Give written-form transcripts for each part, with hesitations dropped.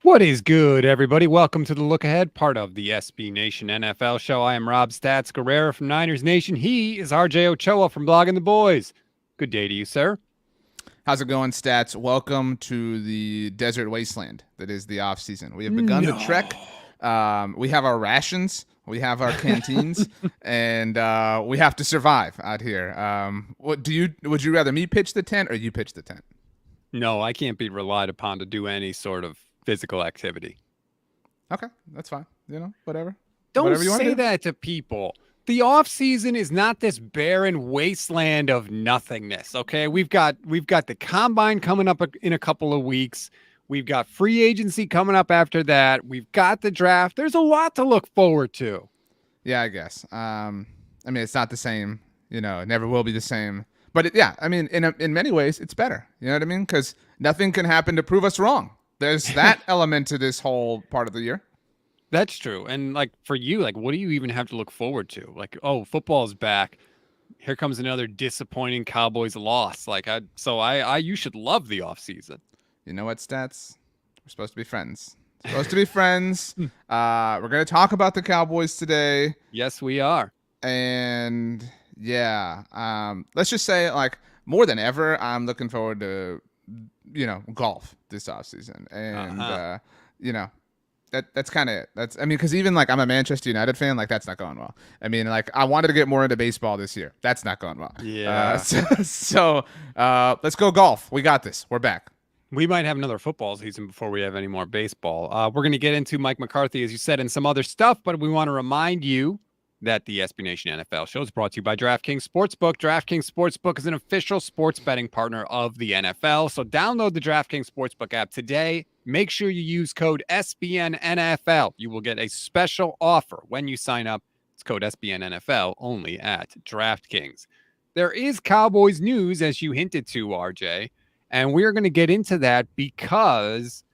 What is good, everybody? Welcome to the Look Ahead, part of the SB Nation NFL show. I am Rob Stats Guerrera from Niners Nation. He is RJ Ochoa from Blogging the Boys. Good day to you, sir. How's it going, Stats? Welcome to the desert wasteland that is the off season. We have begun the No. trek. We have our rations, we have our canteens, and we have to survive out here. What do you? Would you rather me pitch the tent or you pitch the tent? No, I can't be relied upon to do any sort of physical activity. Okay, that's fine. Whatever, Don't whatever you want to say do. that to people. The off season is not this barren wasteland of nothingness. Okay, we've got the combine coming up in a couple of weeks. We've got free agency coming up after that. We've got the draft. There's a lot to look forward to. Yeah, I guess. I mean, it's not the same. It never will be the same. But yeah, I mean, in many ways, it's better. You know what I mean? Because nothing can happen to prove us wrong. There's that element to this whole part of the year. That's true. And like for you, like what do you even have to look forward to? Like, oh, football's back. Here comes another disappointing Cowboys loss. You should love the off season. You know what, Stats? We're supposed to be friends. Supposed to be friends. We're gonna talk about the Cowboys today, Yes, we are. and yeah, let's just say like more than ever, I'm looking forward to golf this offseason, and Uh-huh. you know that's kind of it. That's I mean, because even like I'm a Manchester United fan, like that's not going well. I mean, like I wanted to get more into baseball this year. That's not going well. Yeah. Let's go golf. We got this. We're back. We might have another football season before we have any more baseball. We're going to get into Mike McCarthy, as you said, and some other stuff, but we want to remind you that the SB Nation NFL show is brought to you by DraftKings Sportsbook. DraftKings Sportsbook is an official sports betting partner of the NFL. So download the DraftKings Sportsbook app today. Make sure you use code SBNNFL. You will get a special offer when you sign up. It's code SBNNFL only at DraftKings. There is Cowboys news, as you hinted to, RJ, and we're going to get into that because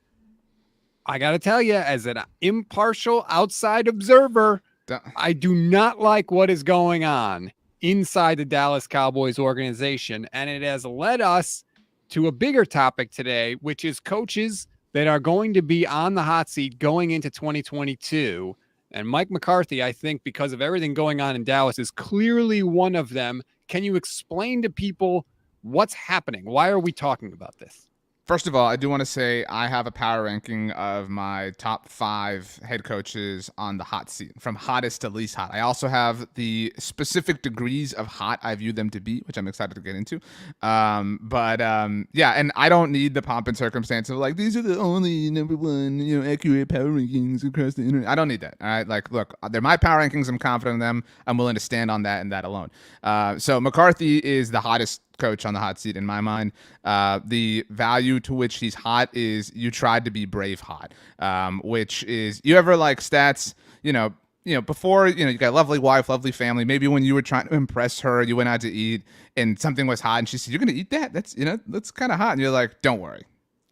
I got to tell you, as an impartial outside observer, I do not like what is going on inside the Dallas Cowboys organization. And it has led us to a bigger topic today, which is coaches that are going to be on the hot seat going into 2022. And Mike McCarthy, I think, because of everything going on in Dallas, is clearly one of them. Can you explain to people what's happening? Why are we talking about this? First of all, I do want to say I have a power ranking of my top 5 head coaches on the hot seat, from hottest to least hot. I also have the specific degrees of hot I view them to be, which I'm excited to get into. Yeah, and I don't need the pomp and circumstance of like, these are the only number one, accurate power rankings across the internet. I don't need that. All right, like, look, they're my power rankings. I'm confident in them. I'm willing to stand on that and that alone. So McCarthy is the hottest coach on the hot seat in my mind. The value to which he's hot is you tried to be brave hot, which is you ever like Stats, before, you got a lovely wife, lovely family. Maybe when you were trying to impress her, you went out to eat and something was hot and she said, "You're going to eat that? That's kind of hot." And you're like, "Don't worry.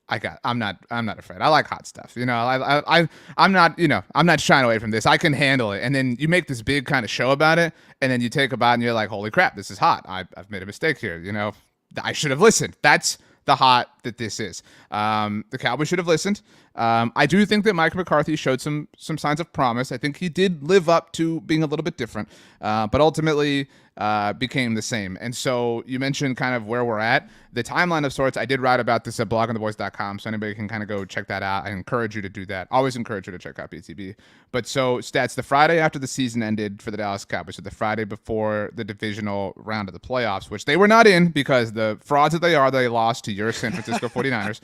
I'm not afraid. I like hot stuff. I'm not shying away from this. I can handle it." And then you make this big kind of show about it, and then you take a bite and you're like, "Holy crap, this is hot. I've made a mistake here. I should have listened." That's the hot that this is. The Cowboys should have listened. I do think that Mike McCarthy showed some signs of promise. I think he did live up to being a little bit different, but ultimately became the same. And so you mentioned kind of where we're at. The timeline of sorts, I did write about this at bloggingtheboys.com, so anybody can kind of go check that out. I encourage you to do that. Always encourage you to check out BTB. But so, Stats, the Friday after the season ended for the Dallas Cowboys, so the Friday before the divisional round of the playoffs, which they were not in because the frauds that they are, they lost to your San Francisco 49ers.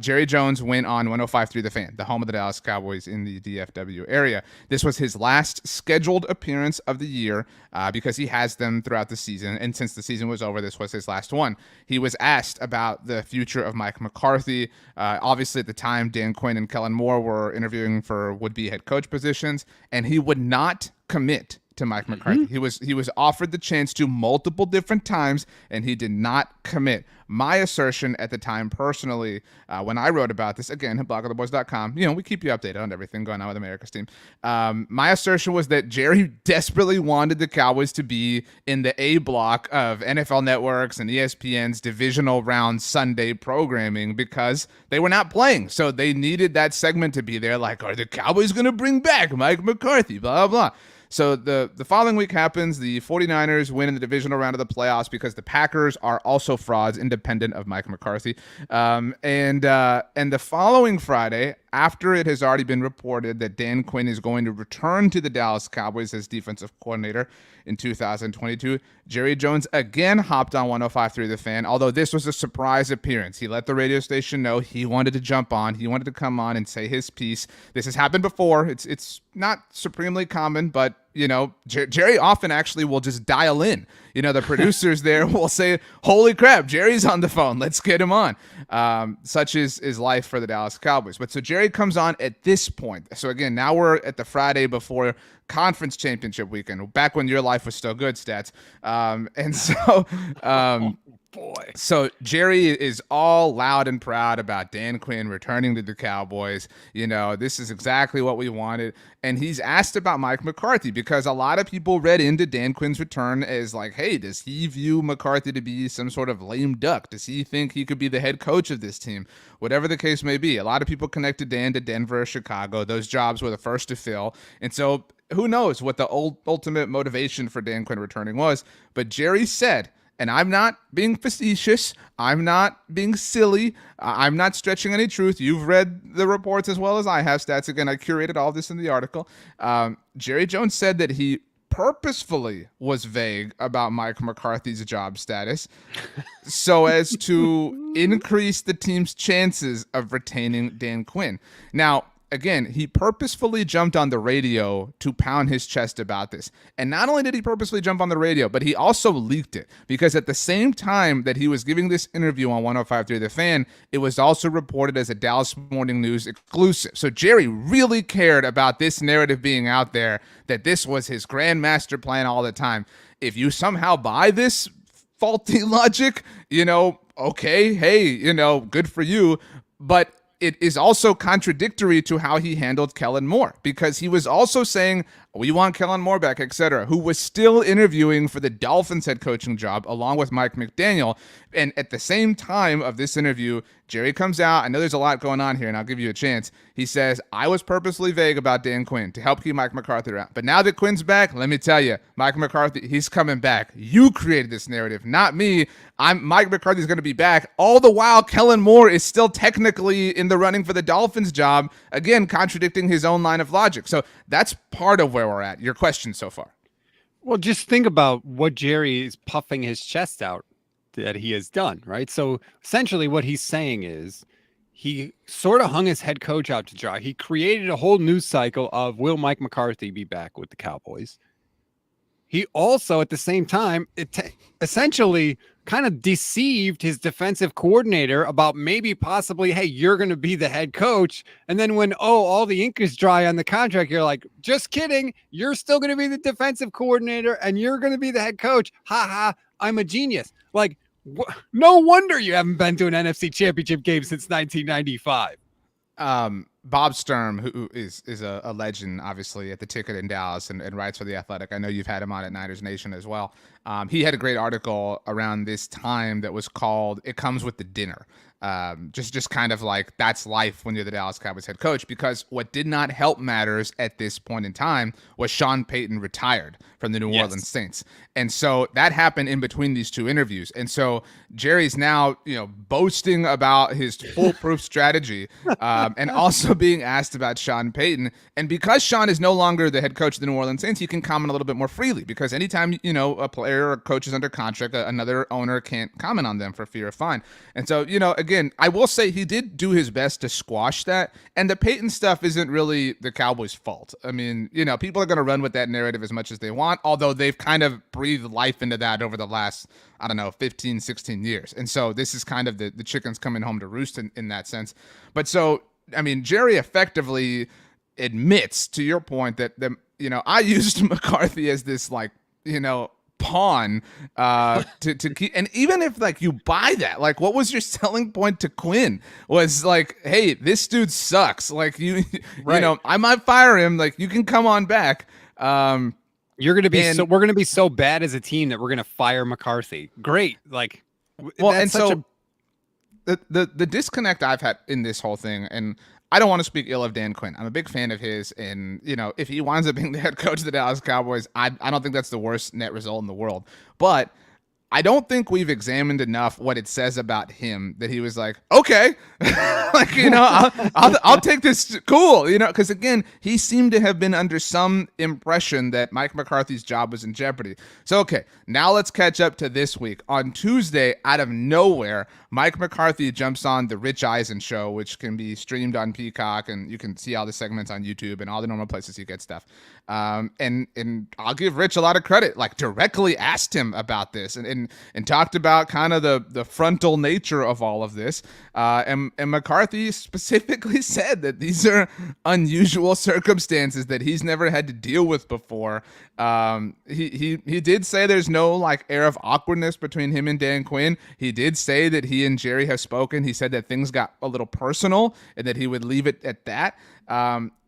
Jerry Jones went on 105.3 The Fan, the home of the Dallas Cowboys in the DFW area. This was his last scheduled appearance of the year because he has them throughout the season. And since the season was over, this was his last one. He was asked about the future of Mike McCarthy. Obviously, at the time, Dan Quinn and Kellen Moore were interviewing for would-be head coach positions, and he would not commit to Mike McCarthy. He was offered the chance to multiple different times, and he did not commit. My assertion at the time, personally, when I wrote about this, again, blogoftheboys.com, we keep you updated on everything going on with America's team. My assertion was that Jerry desperately wanted the Cowboys to be in the A block of NFL Network's and ESPN's divisional round Sunday programming because they were not playing. So they needed that segment to be there. Like, are the Cowboys going to bring back Mike McCarthy? Blah, blah, blah. So the following week happens. The 49ers win in the divisional round of the playoffs because the Packers are also frauds, independent of Mike McCarthy. And the following Friday, after it has already been reported that Dan Quinn is going to return to the Dallas Cowboys as defensive coordinator in 2022, Jerry Jones again hopped on 105.3 The Fan, although this was a surprise appearance. He let the radio station know he wanted to jump on. He wanted to come on and say his piece. This has happened before. It's not supremely common, but Jerry often actually will just dial in. The producers there will say, holy crap, Jerry's on the phone. Let's get him on. Such is life for the Dallas Cowboys. But so Jerry comes on at this point. So again, now we're at the Friday before conference championship weekend, back when your life was still good, Stats. Boy. So Jerry is all loud and proud about Dan Quinn returning to the Cowboys. This is exactly what we wanted. And he's asked about Mike McCarthy because a lot of people read into Dan Quinn's return as like, hey, does he view McCarthy to be some sort of lame duck? Does he think he could be the head coach of this team? Whatever the case may be. A lot of people connected Dan to Denver or Chicago. Those jobs were the first to fill. And so who knows what the ultimate motivation for Dan Quinn returning was. But Jerry said, and I'm not being facetious. I'm not being silly. I'm not stretching any truth. You've read the reports as well as I have, Stats. Again, I curated all this in the article. Jerry Jones said that he purposefully was vague about Mike McCarthy's job status so as to increase the team's chances of retaining Dan Quinn. Now, again, he purposefully jumped on the radio to pound his chest about this. And not only did he purposefully jump on the radio, but he also leaked it. Because at the same time that he was giving this interview on 105.3 The Fan, it was also reported as a Dallas Morning News exclusive. So Jerry really cared about this narrative being out there, that this was his grand master plan all the time. If you somehow buy this faulty logic, okay, hey, good for you. But it is also contradictory to how he handled Kellen Moore, because he was also saying, we want Kellen Moore back, etc., who was still interviewing for the Dolphins head coaching job along with Mike McDaniel. And at the same time of this interview, Jerry comes out. I know there's a lot going on here, and I'll give you a chance. He says, I was purposely vague about Dan Quinn to help keep Mike McCarthy around. But now that Quinn's back, let me tell you, Mike McCarthy, he's coming back. You created this narrative, not me. Mike McCarthy's going to be back. All the while, Kellen Moore is still technically in the running for the Dolphins job, again, contradicting his own line of logic. So that's part of where we're at. Your question so far. Well, just think about what Jerry is puffing his chest out that he has done, right? So essentially what he's saying is he sort of hung his head coach out to dry. He created a whole news cycle of, will Mike McCarthy be back with the Cowboys? He also, at the same time, essentially kind of deceived his defensive coordinator about maybe possibly, hey, you're going to be the head coach. And then when, all the ink is dry on the contract, you're like, just kidding. You're still going to be the defensive coordinator and you're going to be the head coach. Ha ha, I'm a genius. Like, no wonder you haven't been to an NFC championship game since 1995. Bob Sturm, who is a legend, obviously, at the Ticket in Dallas and writes for The Athletic. I know you've had him on at Niners Nation as well. He had a great article around this time that was called "It Comes with the Dinner." Just kind of like, that's life when you're the Dallas Cowboys head coach, because what did not help matters at this point in time was Sean Payton retired from the New Orleans Saints. And so that happened in between these two interviews. And so Jerry's now, boasting about his foolproof strategy, and also being asked about Sean Payton. And because Sean is no longer the head coach of the New Orleans Saints, he can comment a little bit more freely, because anytime, a player or coach is under contract, another owner can't comment on them for fear of fine. And so, again, I will say he did do his best to squash that. And the Payton stuff isn't really the Cowboys' fault. I mean, people are going to run with that narrative as much as they want, although they've kind of breathed life into that over the last, 15, 16 years. And so this is kind of the chickens coming home to roost in that sense. But so, Jerry effectively admits, to your point, that I used McCarthy as this, pawn to keep. And even if like you buy that, like what was your selling point to Quinn? Was like, hey, this dude sucks. Like you know, I might fire him. Like you can come on back. You're gonna be we're gonna be so bad as a team that we're gonna fire McCarthy. Great, like well, and so the disconnect I've had in this whole thing, and I don't want to speak ill of Dan Quinn. I'm a big fan of his, and you know, if he winds up being the head coach of the Dallas Cowboys, I don't think that's the worst net result in the world. But I don't think we've examined enough what it says about him that he was like, okay, like, you know, I'll take this. Cool. You know, because again, he seemed to have been under some impression that Mike McCarthy's job was in jeopardy. So, okay, now let's catch up to this week. On Tuesday, out of nowhere, Mike McCarthy jumps on the Rich Eisen show, which can be streamed on Peacock, and you can see all the segments on YouTube and all the normal places you get stuff. And I'll give Rich a lot of credit, like directly asked him about this and talked about kind of the frontal nature of all of this. And McCarthy specifically said that these are unusual circumstances that he's never had to deal with before. He did say there's no like air of awkwardness between him and Dan Quinn. He did say that he and Jerry have spoken. He said that things got a little personal and that he would leave it at that.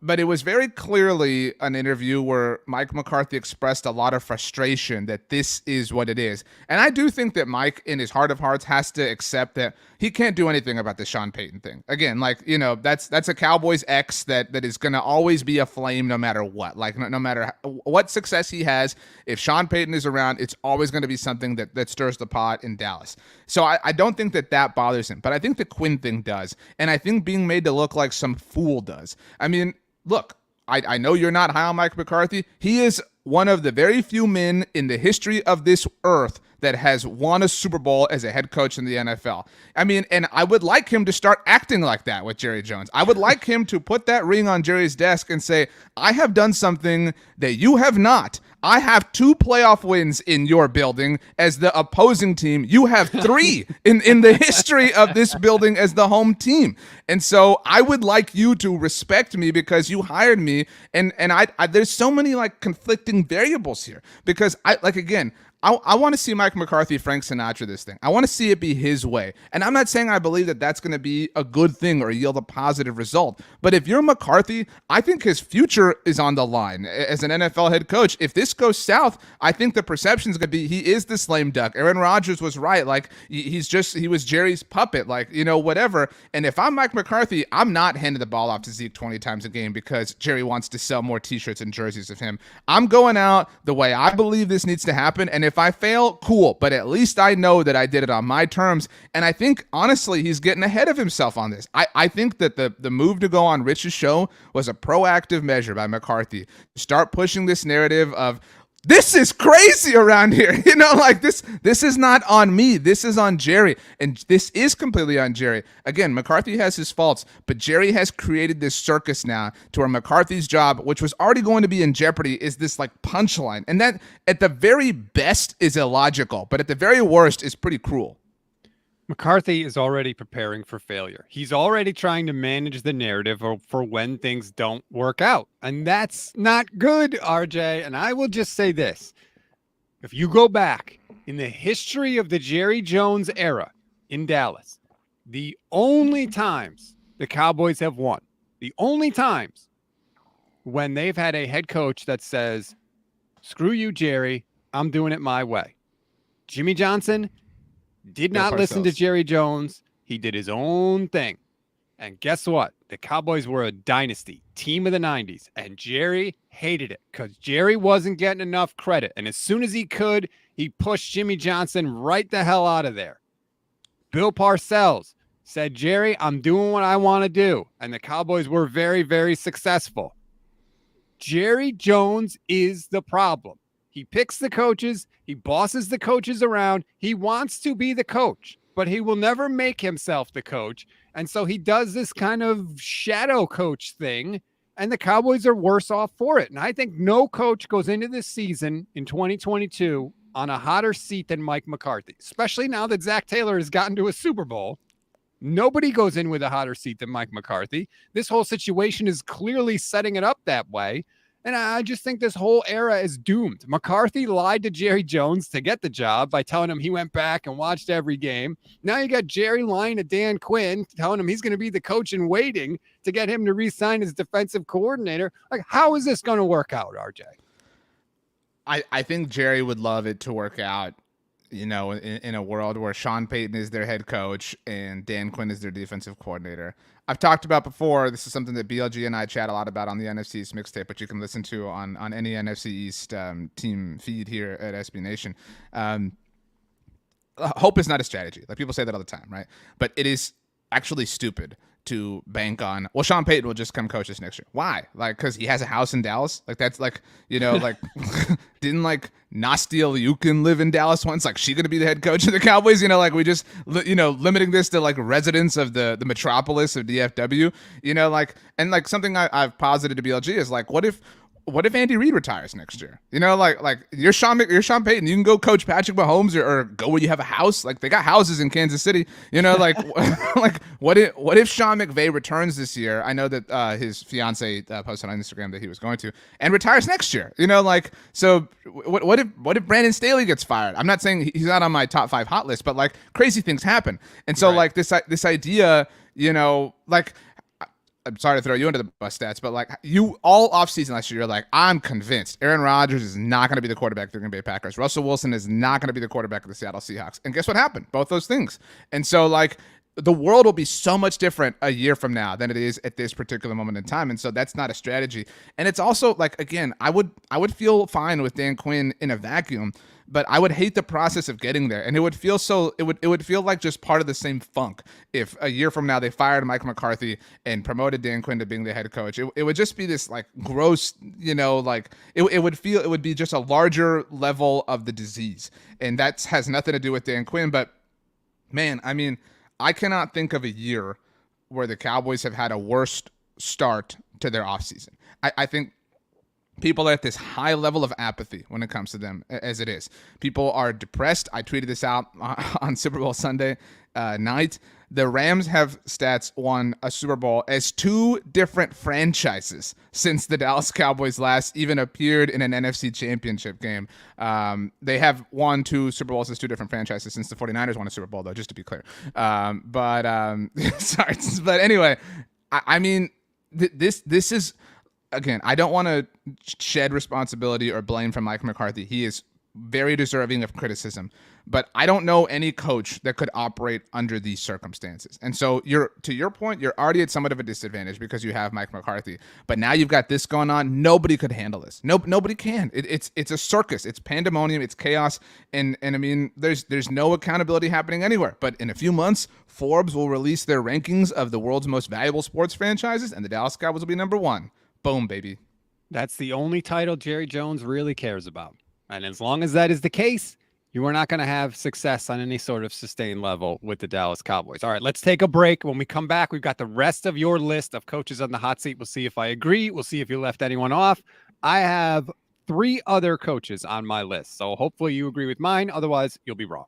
But it was very clearly an interview where Mike McCarthy expressed a lot of frustration that this is what it is. And I do think that Mike, in his heart of hearts, has to accept that he can't do anything about the Sean Payton thing. Again, like, you know, that's a Cowboys ex that is going to always be a flame no matter what. Like, no matter what success he has, if Sean Payton is around, it's always going to be something that stirs the pot in Dallas. So I don't think that bothers him. But I think the Quinn thing does. And I think being made to look like some fool does. I mean, look, I know you're not high on Mike McCarthy. He is one of the very few men in the history of this earth that has won a Super Bowl as a head coach in the NFL. I mean, and I would like him to start acting like that with Jerry Jones. I would like him to put that ring on Jerry's desk and say, I have done something that you have not. I have 2 playoff wins in your building as the opposing team. You have 3 in the history of this building as the home team. And so I would like you to respect me because you hired me. And I there's so many like conflicting variables here because I want to see Mike McCarthy, Frank Sinatra this thing. I want to see it be his way. And I'm not saying I believe that that's going to be a good thing or yield a positive result. But if you're McCarthy, I think his future is on the line as an NFL head coach. If this goes south, I think the perception is going to be he is this lame duck. Aaron Rodgers was right. Like, he was Jerry's puppet, like, you know, whatever. And if I'm Mike McCarthy, I'm not handing the ball off to Zeke 20 times a game because Jerry wants to sell more T-shirts and jerseys of him. I'm going out the way I believe this needs to happen. And if I fail, cool, but at least I know that I did it on my terms. And I think, honestly, he's getting ahead of himself on this. I think that the move to go on Rich's show was a proactive measure by McCarthy. Start pushing this narrative of, this is crazy around here. You know, like this is not on me. This is on Jerry. And this is completely on Jerry. Again, McCarthy has his faults, but Jerry has created this circus now to where McCarthy's job, which was already going to be in jeopardy, is this like punchline. And that at the very best is illogical, but at the very worst is pretty cruel. McCarthy is already preparing for failure. He's already trying to manage the narrative for when things don't work out. And that's not good, RJ. And I will just say this. If you go back in the history of the Jerry Jones era in Dallas, the only times the Cowboys have won, the only times when they've had a head coach that says, screw you, Jerry, I'm doing it my way. Jimmy Johnson did not listen to Jerry Jones. He did his own thing. And guess what? The Cowboys were a dynasty, team of the 90s. And Jerry hated it because Jerry wasn't getting enough credit. And as soon as he could, he pushed Jimmy Johnson right the hell out of there. Bill Parcells said, Jerry, I'm doing what I want to do. And the Cowboys were very, very successful. Jerry Jones is the problem. He picks the coaches. He bosses the coaches around. He wants to be the coach, but he will never make himself the coach. And so he does this kind of shadow coach thing, and the Cowboys are worse off for it. And I think no coach goes into this season in 2022 on a hotter seat than Mike McCarthy, especially now that Zach Taylor has gotten to a Super Bowl. Nobody goes in with a hotter seat than Mike McCarthy. This whole situation is clearly setting it up that way. And I just think this whole era is doomed. McCarthy lied to Jerry Jones to get the job by telling him he went back and watched every game. Now you got Jerry lying to Dan Quinn, telling him he's going to be the coach in waiting to get him to re-sign as defensive coordinator. Like, how is this going to work out, RJ? I think Jerry would love it to work out, in a world where Sean Payton is their head coach and Dan Quinn is their defensive coordinator. I've talked about before, this is something that BLG and I chat a lot about on the NFC East mixtape, but you can listen to on any NFC East team feed here at SB Nation. Hope is not a strategy. Like, people say that all the time, right? But it is actually stupid to bank on, well, Sean Payton will just come coach us next year. Why? Like, because he has a house in Dallas? Like, that's like, like, didn't like Nasty Liukin live in Dallas once? Like, she going to be the head coach of the Cowboys? Like, we just, limiting this to like residents of the metropolis of DFW, and like something I've posited to BLG is like, what if Andy Reid retires next year? Like you're Sean Payton. You can go coach Patrick Mahomes or go where you have a house. Like, they got houses in Kansas City. Like like what if Sean McVay returns this year? I know that his fiance posted on Instagram that he was going to, and retires next year. Like, so what if Brandon Staley gets fired? I'm not saying he's not on my top 5 hot list, but like, crazy things happen. And so like this idea, like, I'm sorry to throw you under the bus, stats, but like, you all offseason last year, you're like, I'm convinced Aaron Rodgers is not going to be the quarterback of the Green Bay Packers. Russell Wilson is not going to be the quarterback of the Seattle Seahawks. And guess what happened? Both those things. And so like, the world will be so much different a year from now than it is at this particular moment in time. And so that's not a strategy. And it's also like, again, I would feel fine with Dan Quinn in a vacuum, but I would hate the process of getting there. And it would feel it would feel like just part of the same funk if a year from now they fired Mike McCarthy and promoted Dan Quinn to being the head coach. It would just be this like gross, like it would be just a larger level of the disease. And that has nothing to do with Dan Quinn. But man, I mean, I cannot think of a year where the Cowboys have had a worse start to their offseason. I think people are at this high level of apathy when it comes to them, as it is. People are depressed. I tweeted this out on Super Bowl Sunday night. The Rams have won a Super Bowl as 2 different franchises since the Dallas Cowboys last even appeared in an NFC championship game. They have won 2 Super Bowls as 2 different franchises since the 49ers won a Super Bowl, though, just to be clear. Sorry. But anyway, I mean, this is, again, I don't want to shed responsibility or blame from Mike McCarthy. He is very deserving of criticism, but I don't know any coach that could operate under these circumstances. And so to your point, you're already at somewhat of a disadvantage because you have Mike McCarthy, but now you've got this going on. Nobody could handle this. Nobody can. It's a circus. It's pandemonium. It's chaos. And I mean, there's no accountability happening anywhere, but in a few months, Forbes will release their rankings of the world's most valuable sports franchises, and the Dallas Cowboys will be number 1. Boom, baby. That's the only title Jerry Jones really cares about. And as long as that is the case, you are not going to have success on any sort of sustained level with the Dallas Cowboys. All right, let's take a break. When we come back, we've got the rest of your list of coaches on the hot seat. We'll see if I agree. We'll see if you left anyone off. I have 3 other coaches on my list, so hopefully you agree with mine. Otherwise, you'll be wrong.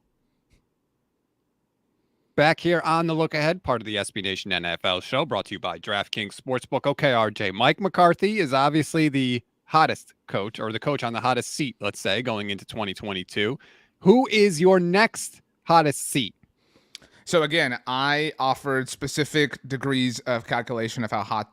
Back here on the Look Ahead, part of the SB Nation NFL show, brought to you by DraftKings Sportsbook. Okay, RJ, Mike McCarthy is obviously the hottest coach, or the coach on the hottest seat, let's say, going into 2022. Who is your next hottest seat? So again, I offered specific degrees of calculation of how hot,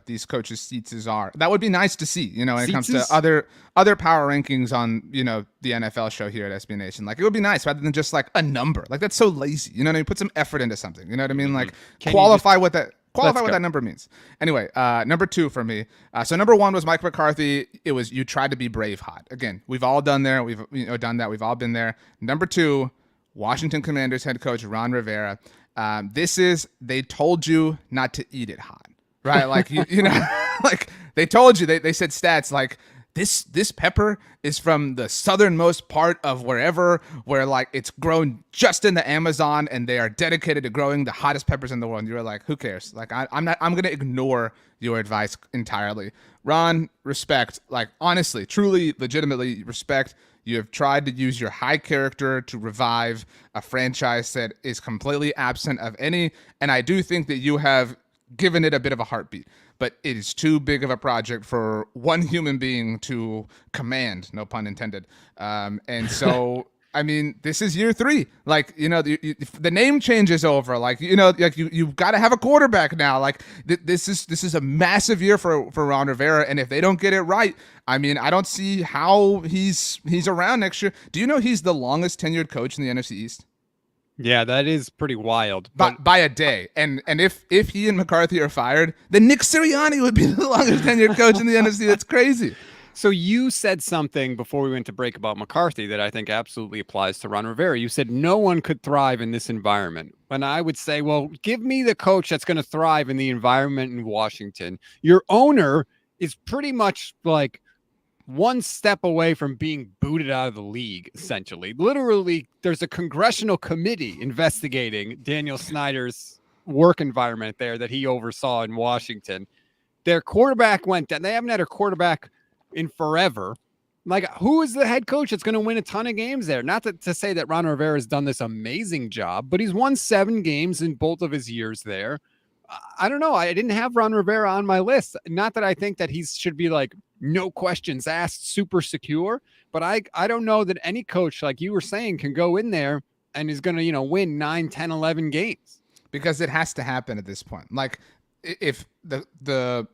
these coaches' seats are. That would be nice to see, when it comes to other power rankings on, the NFL show here at SB Nation. Like, it would be nice rather than just like a number. Like, that's so lazy. You put some effort into something. You know what I mean? Like, qualify what that number means. Anyway, number 2 for me. So number 1 was Mike McCarthy. It was, you tried to be brave hot. Again, we've all done there. We've done that. We've all been there. Number 2, Washington Commanders head coach Ron Rivera. This is, they told you not to eat it hot, right? Like, like they told you, they said stats like, this pepper is from the southernmost part of where like it's grown just in the Amazon, and they are dedicated to growing the hottest peppers in the world. And you were like, who cares? Like, I'm going to ignore your advice entirely. Ron, respect, like, honestly, truly, legitimately respect. You have tried to use your high character to revive a franchise that is completely absent of any, and I do think that you have given it a bit of a heartbeat, but it is too big of a project for one human being to command, no pun intended. And so, I mean, this is year 3. Like, the name change is over. Like, you've got to have a quarterback now. Like, this is a massive year for Ron Rivera, and if they don't get it right, I mean, I don't see how he's around next year. Do you know he's the longest tenured coach in the NFC East? Yeah, that is pretty wild. By a day. And if he and McCarthy are fired, then Nick Sirianni would be the longest tenured coach in the NFC. That's crazy. So you said something before we went to break about McCarthy that I think absolutely applies to Ron Rivera. You said no one could thrive in this environment. And I would say, well, give me the coach that's going to thrive in the environment in Washington. Your owner is pretty much like one step away from being booted out of the league, essentially. Literally, there's a congressional committee investigating Daniel Snyder's work environment there that he oversaw in Washington. Their quarterback went down. They haven't had a quarterback in forever. Like, who is the head coach that's going to win a ton of games there? Not to say that Ron Rivera has done this amazing job, but he's won 7 games in both of his years there. I don't know. I didn't have Ron Rivera on my list. Not that I think that he should be like, no questions asked, super secure, but I don't know that any coach, like you were saying, can go in there and is going to, win 9, 10, 11 games. Because it has to happen at this point. Like, if the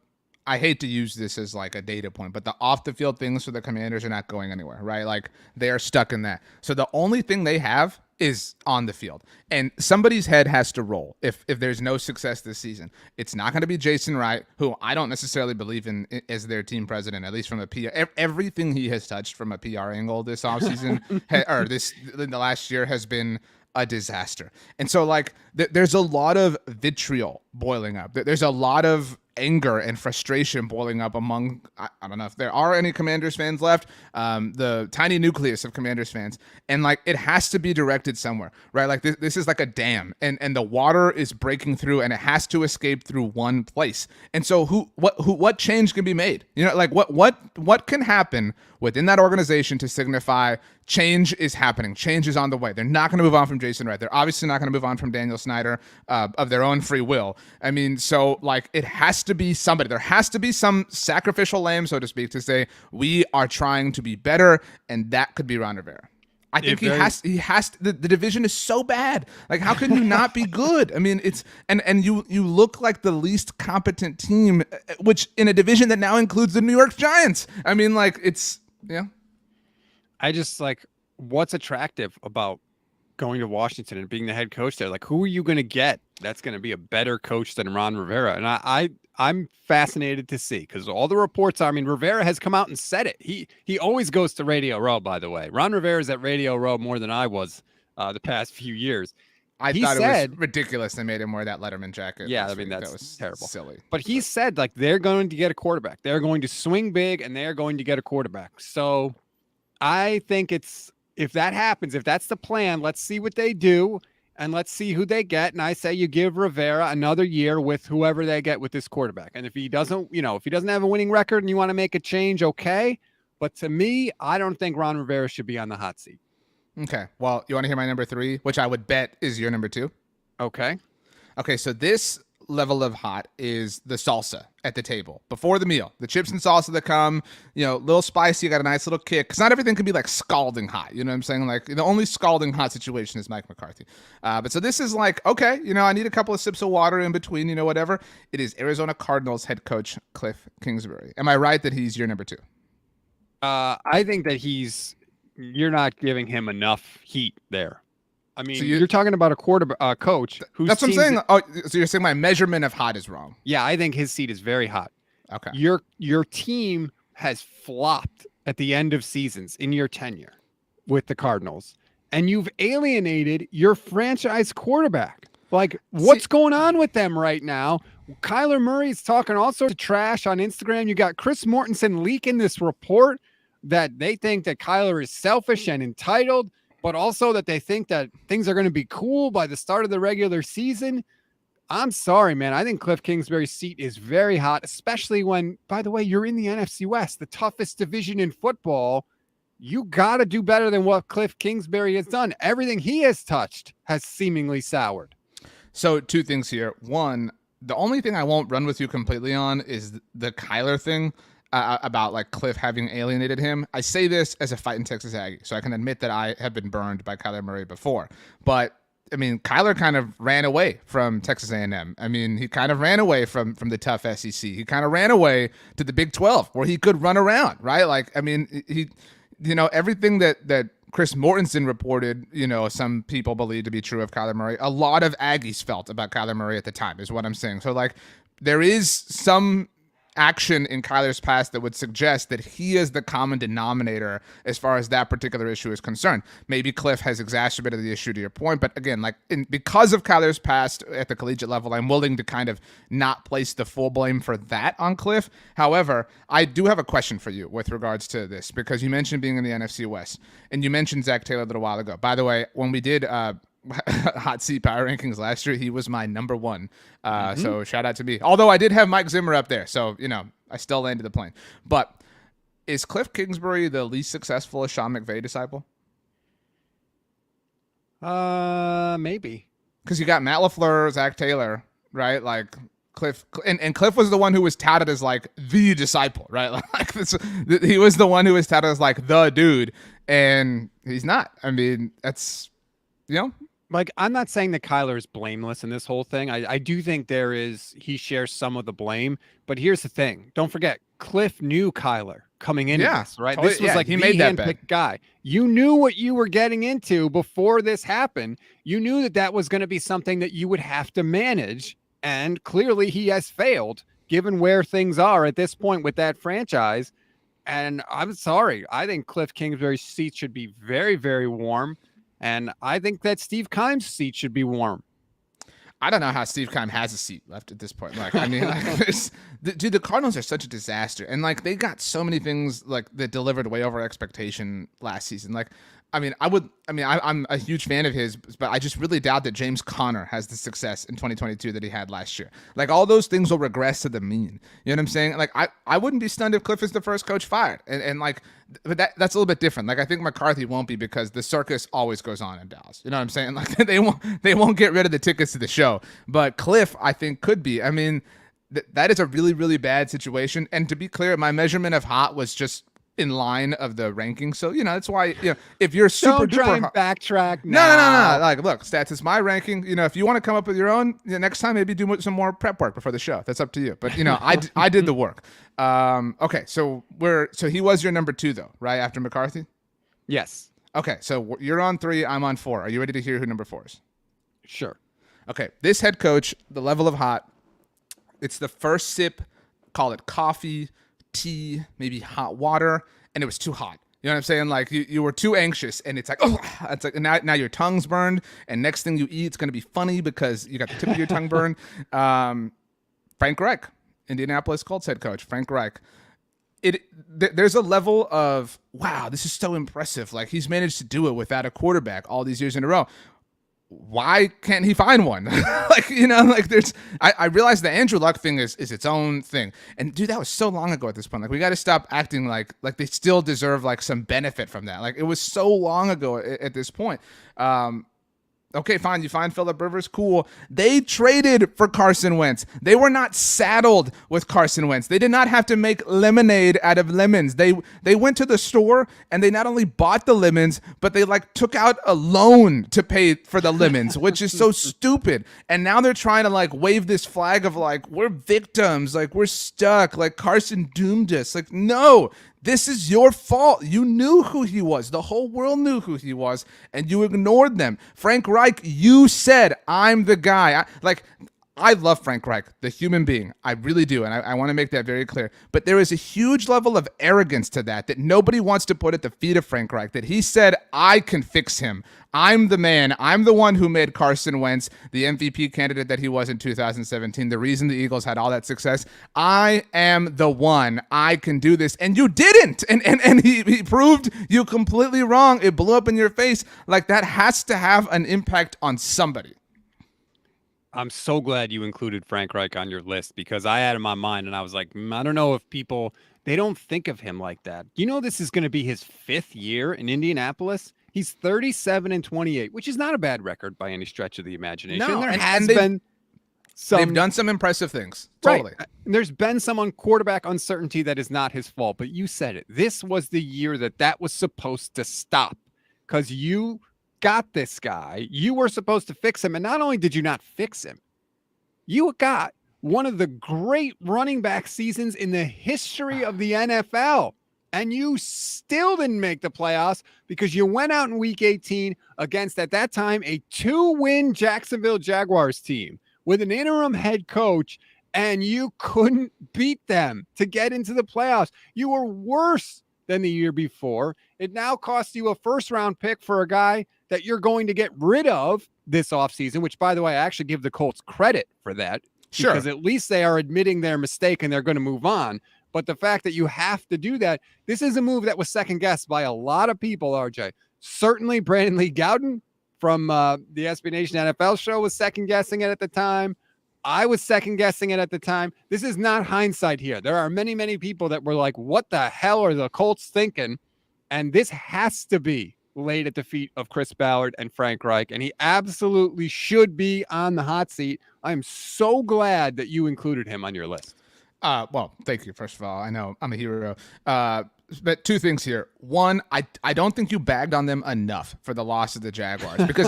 I hate to use this as like a data point, but the off the field things for the Commanders are not going anywhere, right? Like, they are stuck in that. So the only thing they have is on the field, and somebody's head has to roll if there's no success this season. It's not going to be Jason Wright, who I don't necessarily believe in as their team president, at least from a PR. Everything he has touched from a PR angle this offseason or in the last year has been a disaster. And so, like, there's a lot of vitriol boiling up. There's a lot of anger and frustration boiling up among, I don't know if there are any Commanders fans left, the tiny nucleus of Commanders fans. And like, it has to be directed somewhere, right? Like, this is like a dam, and the water is breaking through, and it has to escape through one place. And so what change can be made? Like, what can happen within that organization to signify change is happening, change is on the way? They're not going to move on from Jason Wright. They're obviously not going to move on from Daniel Snyder of their own free will. I mean, so like, it has to be somebody. There has to be some sacrificial lamb, so to speak, to say we are trying to be better, and that could be Ron Rivera. I think he has the division is so bad. Like, how can you not be good? I mean, it's and you look like the least competent team, which in a division that now includes the New York Giants. I mean, like, it's, yeah. I just, like, what's attractive about going to Washington and being the head coach there? Like, who are you going to get that's going to be a better coach than Ron Rivera? And I'm fascinated to see, because all the reports are, I mean, Rivera has come out and said it. He always goes to Radio Row, by the way. Ron Rivera is at Radio Row more than I was the past few years. I thought it was ridiculous they made him wear that Letterman jacket. Yeah, I mean, that was terrible. Silly. But he said, like, they're going to get a quarterback. They're going to swing big, and they're going to get a quarterback. So I think if that happens, if that's the plan, let's see what they do, and let's see who they get. And I say you give Rivera another year with whoever they get with this quarterback. And if he doesn't, if he doesn't have a winning record and you want to make a change, okay. But to me, I don't think Ron Rivera should be on the hot seat. Okay. Well, you want to hear my number 3, which I would bet is your number 2? Okay. Okay, so this level of hot is the salsa at the table before the meal. The chips and salsa that come, a little spicy, got a nice little kick. Because not everything can be like scalding hot. You know what I'm saying? Like, the only scalding hot situation is Mike McCarthy. But so this is like, okay, I need a couple of sips of water in between, whatever. It is Arizona Cardinals head coach Cliff Kingsbury. Am I right that he's your number 2? I think that you're not giving him enough heat there. I mean, so you're talking about a coach who's. That's what I'm saying. Oh, so you're saying my measurement of hot is wrong? Yeah, I think his seat is very hot. Okay. Your team has flopped at the end of seasons in your tenure with the Cardinals, and you've alienated your franchise quarterback. Like, what's going on with them right now? Kyler Murray's talking all sorts of trash on Instagram. You got Chris Mortensen leaking this report that they think that Kyler is selfish and entitled, but also that they think that things are going to be cool by the start of the regular season. I'm sorry, man. I think Cliff Kingsbury's seat is very hot, especially when, by the way, you're in the NFC West, the toughest division in football. You got to do better than what Cliff Kingsbury has done. Everything he has touched has seemingly soured. So 2 things here. One, The only thing I won't run with you completely on is the Kyler thing. About like Cliff having alienated him. I say this as a fighting Texas Aggie, so I can admit that I have been burned by Kyler Murray before. But I mean, Kyler kind of ran away from Texas A&M. I mean, he kind of ran away from the tough SEC. He kind of ran away to the Big 12 where he could run around, right? Like, I mean, he, everything that Chris Mortensen reported, some people believe to be true of Kyler Murray. A lot of Aggies felt about Kyler Murray at the time, is what I'm saying. So, like, there is some action in Kyler's past that would suggest that he is the common denominator as far as that particular issue is concerned. Maybe Cliff has exacerbated the issue to your point, but again, like because of Kyler's past at the collegiate level, I'm willing to kind of not place the full blame for that on Cliff. However, I do have a question for you with regards to this, because you mentioned being in the NFC West, and you mentioned Zach Taylor a little while ago. By the way, when we did hot seat power rankings last year, he was my number one. So shout out to me. Although I did have Mike Zimmer up there, so I still landed the plane. But is Cliff Kingsbury the least successful Sean McVay disciple? Maybe. Because you got Matt LaFleur, Zach Taylor, right? Like Cliff, and Cliff was the one who was touted as like the disciple, right? Like he was the one who was touted as like the dude, and he's not. I mean, that's Like, I'm not saying that Kyler is blameless in this whole thing. I do think he shares some of the blame. But here's the thing. Don't forget, Cliff knew Kyler coming into this, right? Totally, this was like he the made that handpicked guy. You knew what you were getting into before this happened. You knew that was going to be something that you would have to manage. And clearly he has failed, given where things are at this point with that franchise. And I'm sorry. I think Cliff Kingsbury's seat should be very, very warm. And I think that Steve Keim's seat should be warm. I don't know how Steve Keim has a seat left at this point. Like, I mean, dude, the Cardinals are such a disaster, and like they got so many things like that delivered way over expectation last season. Like, I'm a huge fan of his, but I just really doubt that James Conner has the success in 2022 that he had last year. Like, all those things will regress to the mean. You know what I'm saying? Like, I wouldn't be stunned if Cliff is the first coach fired, and like, but that's a little bit different. Like, I think McCarthy won't be, because the circus always goes on in Dallas. You know what I'm saying? Like, they won't get rid of the tickets to the show, but Cliff, I think, could be. I mean, that is a really, really bad situation. And to be clear, my measurement of hot was just in line of the ranking. So, that's why, if you're super Don't try duper and backtrack now. No. Like, look, Stats is my ranking. If you want to come up with your own, next time maybe do some more prep work before the show. That's up to you. But, I did the work. Okay, so he was your number 2 though, right? After McCarthy? Yes. Okay, so you're on 3, I'm on 4. Are you ready to hear who number 4 is? Sure. Okay, this head coach, the level of hot, it's the first sip, call it coffee, tea, maybe hot water, and it was too hot. You know what I'm saying? Like, you were too anxious, and it's like, oh, it's like now your tongue's burned, and next thing you eat, it's going to be funny because you got the tip of your tongue burned. Frank Reich, Indianapolis Colts head coach, Frank Reich. There's a level of, wow, this is so impressive. Like, he's managed to do it without a quarterback all these years in a row. Why can't he find one? I realize the Andrew Luck thing is its own thing. And dude, that was so long ago at this point. Like, we got to stop acting like they still deserve like some benefit from that. Like, it was so long ago at this point. Okay, fine. You find Phillip Rivers, cool. They traded for Carson Wentz. They were not saddled with Carson Wentz. They did not have to make lemonade out of lemons. They went to the store and they not only bought the lemons, but they like took out a loan to pay for the lemons, which is so stupid. And now they're trying to like wave this flag of like, we're victims, like we're stuck, like Carson doomed us. Like, no. This is your fault. You knew who he was. The whole world knew who he was, and you ignored them. Frank Reich, you said, I'm the guy. I love Frank Reich, the human being. I really do, and I want to make that very clear. But there is a huge level of arrogance to that nobody wants to put at the feet of Frank Reich, that he said, I can fix him. I'm the man. I'm the one who made Carson Wentz the MVP candidate that he was in 2017. The reason the Eagles had all that success. I am the one. I can do this. And you didn't. And he proved you completely wrong. It blew up in your face. Like, that has to have an impact on somebody. I'm so glad you included Frank Reich on your list, because I had in my mind and I was like, I don't know if they don't think of him like that. This is going to be his 5th year in Indianapolis. He's 37-28, which is not a bad record by any stretch of the imagination. No, there has been They've done some impressive things. Totally. Right. There's been some quarterback uncertainty that is not his fault, but you said it. This was the year that was supposed to stop because you got this guy. You were supposed to fix him. And not only did you not fix him, you got one of the great running back seasons in the history of the NFL. And you still didn't make the playoffs because you went out in week 18 against, at that time, a 2-win Jacksonville Jaguars team with an interim head coach, and you couldn't beat them to get into the playoffs. You were worse than the year before. It now costs you a first-round pick for a guy that you're going to get rid of this offseason, which, by the way, I actually give the Colts credit for that. Sure. Because at least they are admitting their mistake and they're going to move on. But the fact that you have to do that, this is a move that was second-guessed by a lot of people, RJ. Certainly Brandon Lee Gowden from the SB Nation NFL show was second-guessing it at the time. I was second-guessing it at the time. This is not hindsight here. There are many, many people that were like, what the hell are the Colts thinking? And this has to be laid at the feet of Chris Ballard and Frank Reich, and he absolutely should be on the hot seat. I'm so glad that you included him on your list. Well, thank you, first of all. I know I'm a hero. But two things here. One, I don't think you bagged on them enough for the loss of the Jaguars because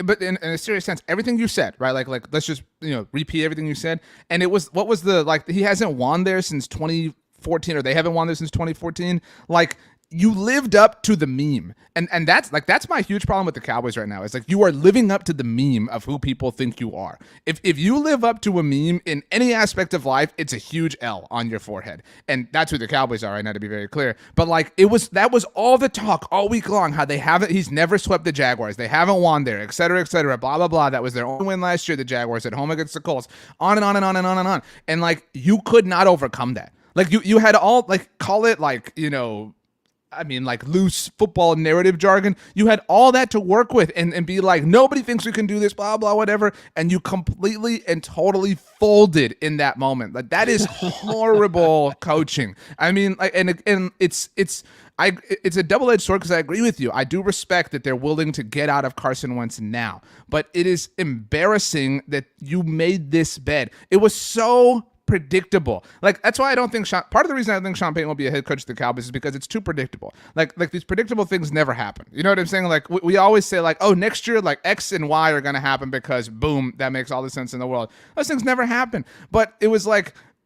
but in a serious sense, everything you said, right? Like let's just repeat everything you said. And it was what was the he hasn't won there since 2014, or they haven't won there since 2014. Like, you lived up to the meme. And that's my huge problem with the Cowboys right now. It's like you are living up to the meme of who people think you are. If you live up to a meme in any aspect of life, it's a huge L on your forehead. And that's who the Cowboys are right now, to be very clear. But that was all the talk all week long, how he's never swept the Jaguars. They haven't won there, et cetera, blah, blah, blah. That was their only win last year, the Jaguars at home against the Colts. On and on and on and on and on. And you could not overcome that. You had all call it loose football narrative jargon. You had all that to work with and be like, nobody thinks we can do this, blah, blah, whatever. And you completely and totally folded in that moment. That is horrible coaching. I mean, it's a double-edged sword because I agree with you. I do respect that they're willing to get out of Carson Wentz now, but it is embarrassing that you made this bet. It was so predictable. That's why I don't think part of the reason I think Sean Payton will be a head coach of the Cowboys is because it's too predictable. Like these predictable things never happen. You know what I'm saying? We always say next year X and Y are going to happen because boom, that makes all the sense in the world. Those things never happen. But it was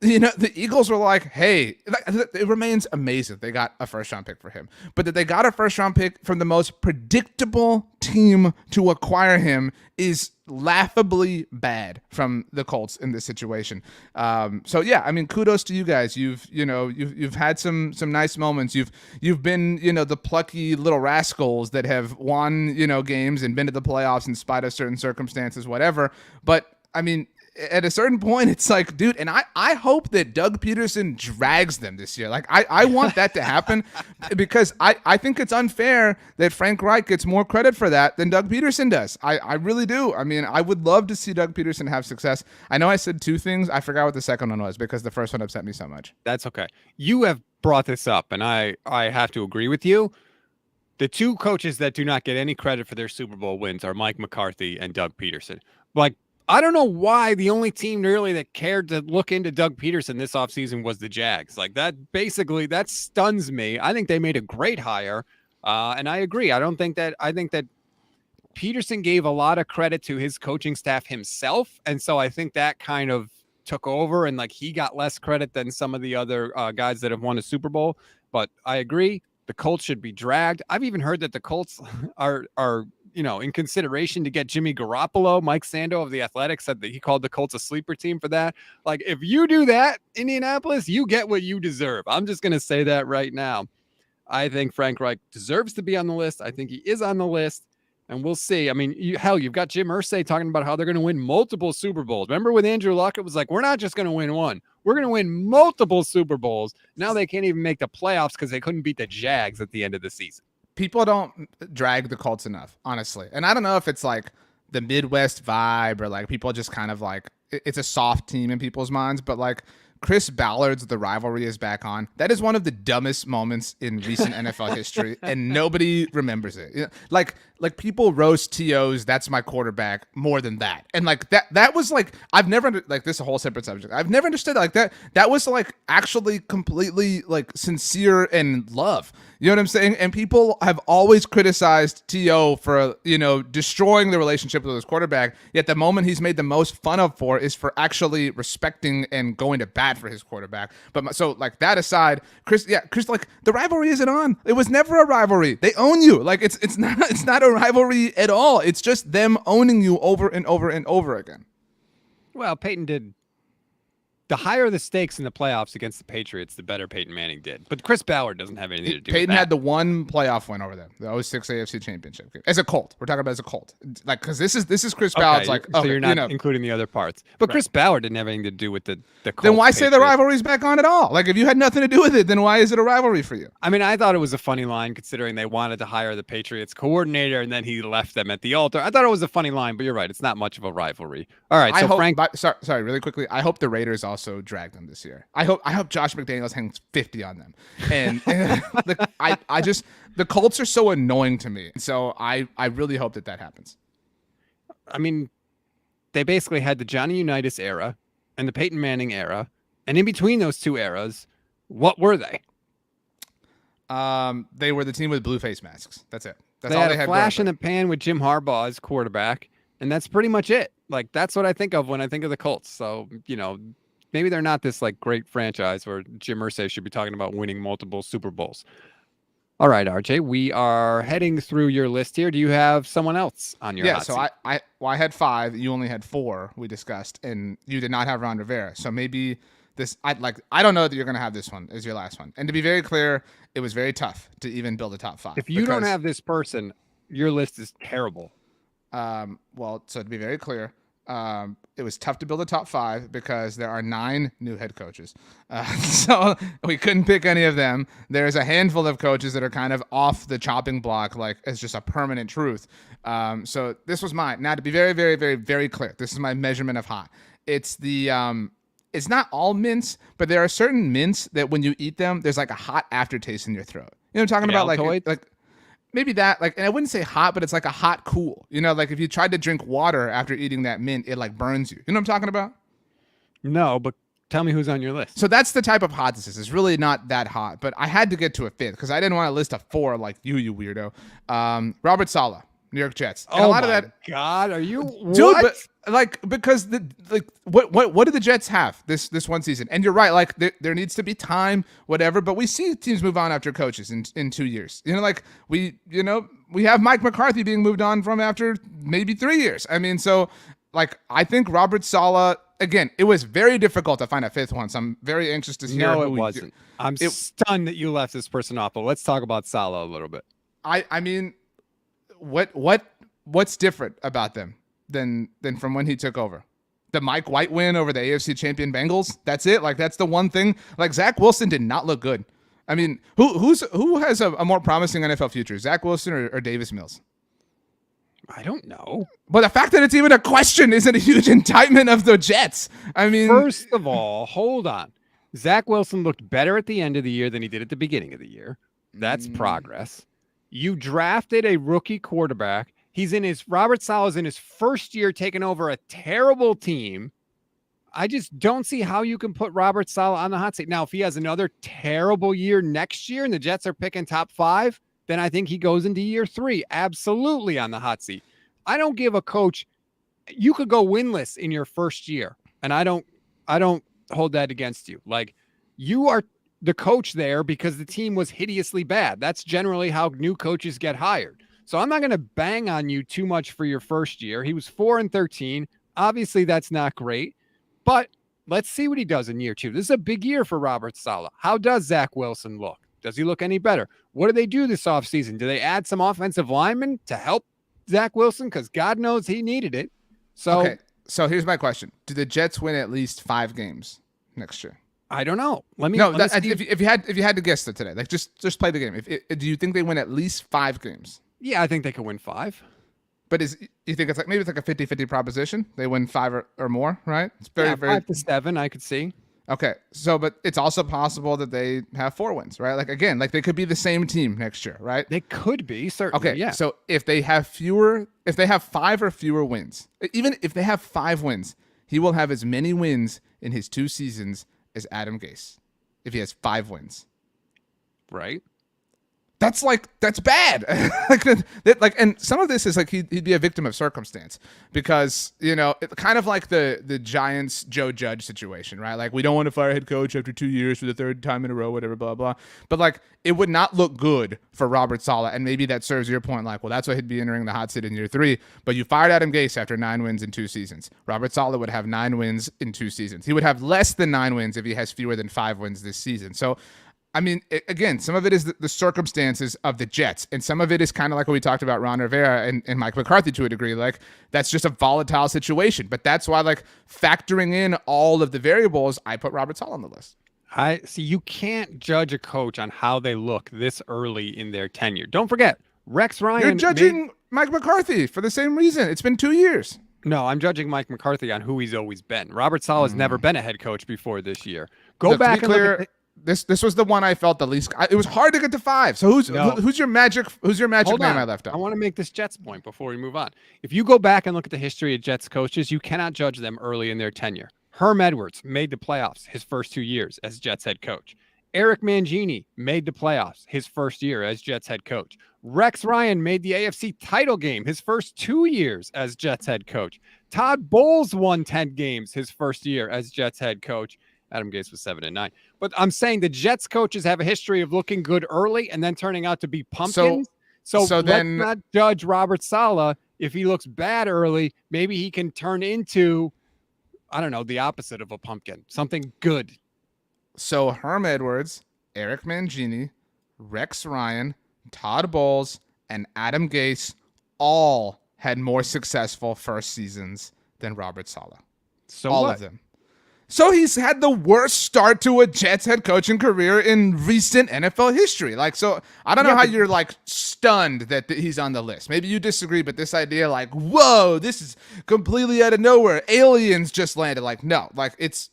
the Eagles were like, hey, it remains amazing they got a first-round pick for him. But that they got a first-round pick from the most predictable team to acquire him is laughably bad from the Colts in this situation. So yeah, I mean, kudos to you guys. You've had some nice moments. You've been the plucky little rascals that have won games and been to the playoffs in spite of certain circumstances, whatever. But I mean, at a certain point, it's like, dude, and I hope that Doug Peterson drags them this year. I want that to happen because I think it's unfair that Frank Reich gets more credit for that than Doug Peterson does. I really do. I mean, I would love to see Doug Peterson have success. I know I said two things. I forgot what the second one was because the first one upset me so much. That's okay. You have brought this up, and I have to agree with you. The two coaches that do not get any credit for their Super Bowl wins are Mike McCarthy and Doug Peterson. I don't know why the only team really that cared to look into Doug Peterson this offseason was the Jags. That stuns me. I think they made a great hire. And I agree. I think that Peterson gave a lot of credit to his coaching staff himself. And so I think that kind of took over and he got less credit than some of the other guys that have won a Super Bowl. But I agree. The Colts should be dragged. I've even heard that the Colts are in consideration to get Jimmy Garoppolo. Mike Sando of The Athletic said that he called the Colts a sleeper team for that. If you do that, Indianapolis, you get what you deserve. I'm just going to say that right now. I think Frank Reich deserves to be on the list. I think he is on the list, and we'll see. I mean, you've got Jim Irsay talking about how they're going to win multiple Super Bowls. Remember with Andrew Luck, it was we're not just going to win one. We're going to win multiple Super Bowls. Now they can't even make the playoffs because they couldn't beat the Jags at the end of the season. People don't drag the Colts enough, honestly. And I don't know if it's the Midwest vibe or people just kind of it's a soft team in people's minds, but Chris Ballard's The Rivalry is back on. That is one of the dumbest moments in recent NFL history, and nobody remembers it. like people roast TOs, that's my quarterback, more than that. And like that was like, I've never, like, this is a whole separate subject. I've never understood like that. That was like actually completely like sincere and love. You know what I'm saying? And people have always criticized TO for, destroying the relationship with his quarterback. Yet the moment he's made the most fun of for is for actually respecting and going to bat for his quarterback. But so like that aside, Chris, like the rivalry isn't on. It was never a rivalry. They own you. Like it's not a rivalry at all. It's just them owning you over and over and over again. Well, Payton did. The higher the stakes in the playoffs against the Patriots, the better Peyton Manning did. But Chris Ballard doesn't have anything to do with that. Peyton had the one playoff win over them, the 06 AFC Championship game. As a Colt. We're talking about as a Colt. Like, because this is Chris Ballard's like, so you're not including the other parts. But right. Chris Ballard didn't have anything to do with the Colts. Then why say the rivalry's back on at all? Like, if you had nothing to do with it, then why is it a rivalry for you? I mean, I thought it was a funny line considering they wanted to hire the Patriots coordinator and then he left them at the altar. I thought it was a funny line, but you're right. It's not much of a rivalry. All right, Frank. Sorry, really quickly. I hope the Raiders also drag them this year. I hope Josh McDaniels hangs 50 on them. And I just, the Colts are so annoying to me. So I really hope that happens. I mean, they basically had the Johnny Unitas era and the Peyton Manning era. And in between those two eras, what were they? They were the team with blue face masks. That's it. That's all they had. had a flash in the pan with Jim Harbaugh as quarterback. And that's pretty much it. Like, that's what I think of when I think of the Colts. So, maybe they're not this like great franchise where Jim Irsay should be talking about winning multiple Super Bowls. All right, RJ, we are heading through your list here. Do you have someone else on your hot seat? I had 5. You only had 4 we discussed, and you did not have Ron Rivera. So maybe I don't know that you're going to have this one as your last one. And to be very clear, it was very tough to even build a top 5. If you don't have this person, your list is terrible. Well, so to be very clear, it was tough to build a top 5 because there are 9 new head coaches. So we couldn't pick any of them. There's a handful of coaches that are kind of off the chopping block, like as just a permanent truth. So this was mine. Now, to be very, very, very, very clear, this is my measurement of hot. It's it's not all mints, but there are certain mints that when you eat them, there's like a hot aftertaste in your throat. You know what I'm talking about? Like maybe that, like, and I wouldn't say hot, but it's like a hot cool. Like if you tried to drink water after eating that mint, it like burns you. You know what I'm talking about? No, but tell me who's on your list. So that's the type of hot this is. It's really not that hot, but I had to get to a 5th because I didn't want to list a 4 like you weirdo. Robert Saleh, New York Jets. And a lot of that. God, are you dude? what? But because what do the Jets have this one season? And you're right, like there needs to be time, whatever. But we see teams move on after coaches in 2 years. Like we have Mike McCarthy being moved on from after maybe 3 years. I mean, so like I think Robert Saleh. Again, it was very difficult to find a 5th one. So I'm very anxious to hear. No, it wasn't. I'm stunned that you left this person off. But let's talk about Saleh a little bit. I mean, what's different about them than from when he took over? The Mike White win over the AFC champion Bengals. That's it. Like that's the one thing. Like Zach Wilson did not look good. I mean, who has a more promising NFL future, Zach Wilson or Davis Mills? I don't know. But the fact that it's even a question isn't a huge indictment of the Jets. I mean, first of all, hold on. Zach Wilson looked better at the end of the year than he did at the beginning of the year. That's progress. You drafted a rookie quarterback. Robert Saleh's in his first year taking over a terrible team. I just don't see how you can put Robert Saleh on the hot seat. Now, if he has another terrible year next year and the Jets are picking top 5, then I think he goes into year 3, absolutely on the hot seat. I don't give a coach, you could go winless in your first year. And I don't hold that against you. Like, you are the coach there because the team was hideously bad. That's generally how new coaches get hired. So I'm not going to bang on you too much for your first year. He was 4-13. Obviously that's not great, but let's see what he does in year 2. This is a big year for Robert Saleh. How does Zach Wilson look? Does he look any better? What do they do this offseason? Do they add some offensive linemen to help Zach Wilson? Because God knows he needed it. So, okay. So here's my question. Do the Jets win at least 5 games next year? I don't know. If you had to guess that today, like just play the game. Do you think they win at least 5 games? Yeah, I think they could win 5. But you think it's like maybe it's like a 50-50 proposition? They win 5 or more, right? It's very 5 to 7, I could see. Okay, so but it's also possible that they have 4 wins, right? Like again, like they could be the same team next year, right? They could be, certainly. Okay, Yeah. so if they have 5 or fewer wins, even if they have 5 wins, he will have as many wins in his 2 seasons as Adam Gase. If he has 5 wins, Right. that's bad. And some of this is like he'd be a victim of circumstance because it kind of like the Giants Joe Judge situation, right? Like we don't want to fire a head coach after 2 years for the 3rd time in a row, whatever, blah blah. But like it would not look good for Robert Saleh, and maybe that serves your point. Like, well, that's why he'd be entering the hot seat in year 3. But you fired Adam Gase after 9 wins in 2 seasons. Robert Saleh would have 9 wins in 2 seasons. He would have less than 9 wins if he has fewer than 5 wins this season. So. I mean, again, some of it is the circumstances of the Jets, and some of it is kind of like what we talked about Ron Rivera and Mike McCarthy to a degree. Like, that's just a volatile situation. But that's why, like, factoring in all of the variables, I put Robert Saleh on the list. I see. You can't judge a coach on how they look this early in their tenure. Don't forget, Rex Ryan. You're judging Mike McCarthy for the same reason. It's been 2 years. No, I'm judging Mike McCarthy on who he's always been. Robert Saleh's never been a head coach before this year. Look, back and look at This was the one I felt the least. It was hard to get to 5. So who's your magic name I left out? I want to make this Jets point before we move on. If you go back and look at the history of Jets coaches, you cannot judge them early in their tenure. Herm Edwards made the playoffs his first 2 years as Jets head coach. Eric Mangini made the playoffs his first year as Jets head coach. Rex Ryan made the AFC title game his first 2 years as Jets head coach. Todd Bowles won 10 games his first year as Jets head coach. Adam Gase was 7-9. But I'm saying the Jets coaches have a history of looking good early and then turning out to be pumpkins. So let's not judge Robert Saleh. If he looks bad early, maybe he can turn into, I don't know, the opposite of a pumpkin, something good. So Herm Edwards, Eric Mangini, Rex Ryan, Todd Bowles, and Adam Gase all had more successful first seasons than Robert Saleh. So all of them. So he's had the worst start to a Jets head coaching career in recent NFL history. Like, so I don't know how you're like stunned that he's on the list. Maybe you disagree, but this idea like, whoa, this is completely out of nowhere. Aliens just landed. Like, no, like it's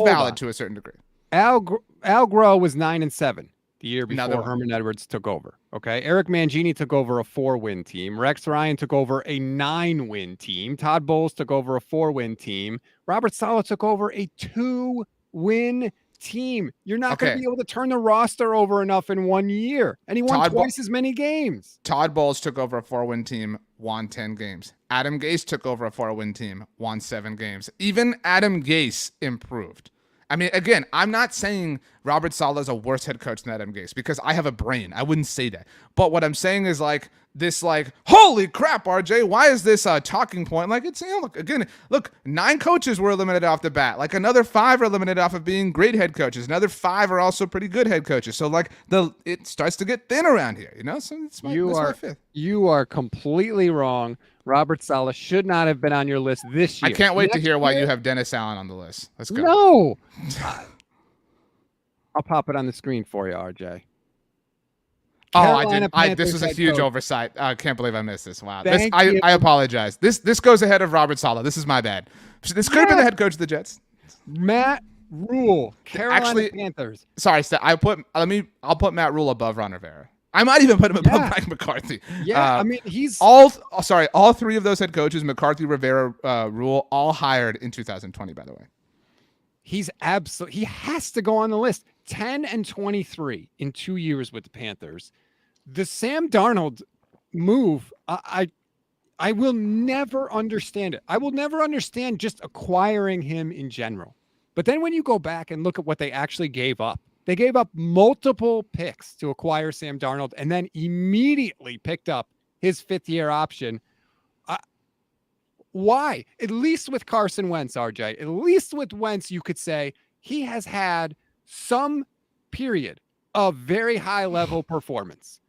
valid to a certain degree. Al Groh was 9-7 the year before Herman Edwards took over. Okay. Eric Mangini took over a 4-win team. Rex Ryan took over a 9-win team. Todd Bowles took over a 4-win team. Robert Saleh took over a 2-win team. You're not going to be able to turn the roster over enough in 1 year. And he won twice as many games. Todd Bowles took over a 4-win team, won 10 games. Adam Gase took over a 4-win team, won 7 games. Even Adam Gase improved. I mean, again, I'm not saying Robert Saleh is a worse head coach than Adam Gase because I have a brain. I wouldn't say that. But what I'm saying is like this, like, holy crap, RJ, why is this a talking point? Like, it's, look, 9 coaches were eliminated off the bat. Like, another 5 are eliminated off of being great head coaches. Another 5 are also pretty good head coaches. So, like, it starts to get thin around here, So it's my 5th. You are completely wrong. Robert Saleh should not have been on your list this year. I can't wait to hear why you have Dennis Allen on the list. Let's go. No. I'll pop it on the screen for you, RJ. I didn't. This was a huge oversight. I can't believe I missed this. Wow. I apologize. This goes ahead of Robert Saleh. This is my bad. This could have been the head coach of the Jets. Matt Rule, Carolina Panthers. Sorry, I'll put Matt Rule above Ron Rivera. I might even put him above Mike McCarthy. Yeah, I mean, he's all 3 of those head coaches, McCarthy, Rivera, Rule, all hired in 2020, by the way. He has to go on the list. 10-23 in 2 years with the Panthers. The Sam Darnold move, I will never understand it. I will never understand just acquiring him in general. But then when you go back and look at what they actually gave up, they gave up multiple picks to acquire Sam Darnold and then immediately picked up his 5th-year option. Why? At least with Carson Wentz, RJ, at least with Wentz, you could say he has had some period of very high-level performance.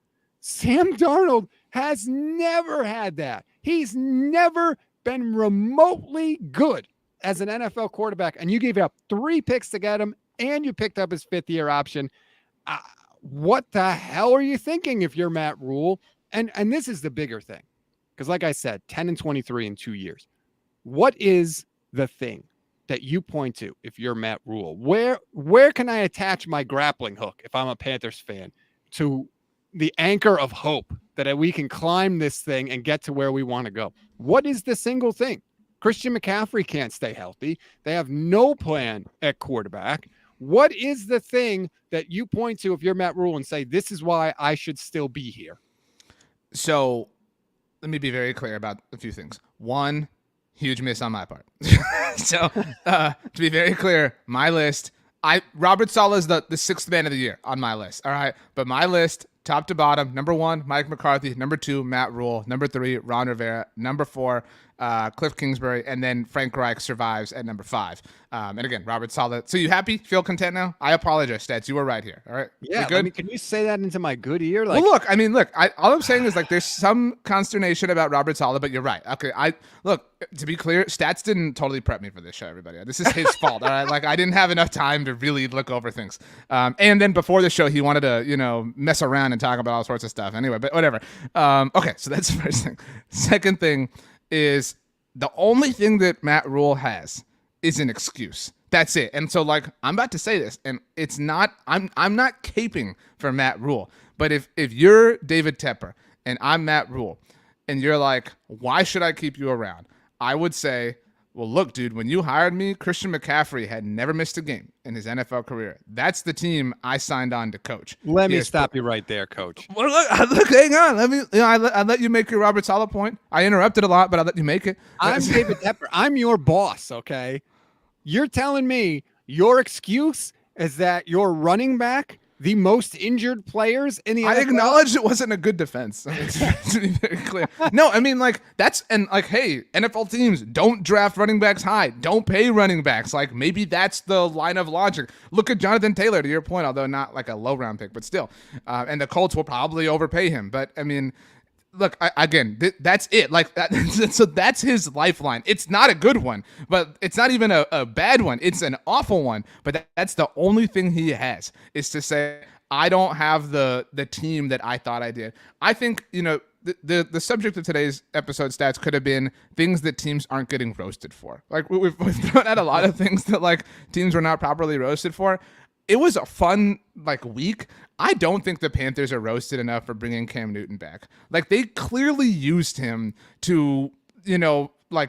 Sam Darnold has never had that. He's never been remotely good as an NFL quarterback, and you gave up 3 picks to get him, and you picked up his 5th-year option. What the hell are you thinking if you're Matt Rule? And this is the bigger thing. Because like I said, 10-23 in 2 years. What is the thing? that you point to if you're Matt Rule? Where can I attach my grappling hook if I'm a Panthers fan to the anchor of hope that we can climb this thing and get to where we want to go? What is the single thing? Christian McCaffrey can't stay healthy. They have no plan at quarterback. What is the thing that you point to if you're Matt Rule and say, this is why I should still be here? So let me be very clear about a few things. One, huge miss on my part. So to be very clear, my list, Robert Saleh is the sixth man of the year on my list. All right. But my list, top to bottom, number 1, Mike McCarthy. Number 2, Matt Rule. Number 3, Ron Rivera. Number 4, Cliff Kingsbury. And then Frank Reich survives at number 5. And again, Robert Saleh. So you happy? Feel content now? I apologize, Stats. You were right here. All right. Yeah. Good? Can you say that into my good ear? Like, well, look, all I'm saying is like there's some consternation about Robert Saleh, but you're right. Okay. To be clear, Stats didn't totally prep me for this show, everybody. This is his fault. All right. Like I didn't have enough time to really look over things. And then before the show, he wanted to, mess around and talk about all sorts of stuff. Anyway, but whatever. Okay. So that's the first thing. Second thing is the only thing that Matt Rule has is an excuse. That's it. And so I'm about to say this, and it's not, I'm not caping for Matt Rule, but if you're David Tepper and I'm Matt Rule and you're like, why should I keep you around? I would say, well, look, dude, when you hired me, Christian McCaffrey had never missed a game in his NFL career. That's the team I signed on to coach. Let me stop you right there, Coach. Well, look, hang on. I let you make your Robert Saleh point. I interrupted a lot, but I let you make it. I'm David Tepper. I'm your boss, okay? You're telling me your excuse is that your running back, the most injured players in the NFL? I acknowledged it wasn't a good defense. To be very clear. No, I mean, hey, NFL teams don't draft running backs high. Don't pay running backs. Maybe that's the line of logic. Look at Jonathan Taylor, to your point, although not like a low round pick, but still. And the Colts will probably overpay him. But I mean, look, that's it. So that's his lifeline. It's not a good one, but it's not even a bad one. It's an awful one. But that's the only thing he has, is to say, I don't have the team that I thought I did. I think, the subject of today's episode, Stats, could have been things that teams aren't getting roasted for. We've thrown out a lot of things that teams were not properly roasted for. It was a fun week. I don't think the Panthers are roasted enough for bringing Cam Newton back. They clearly used him to,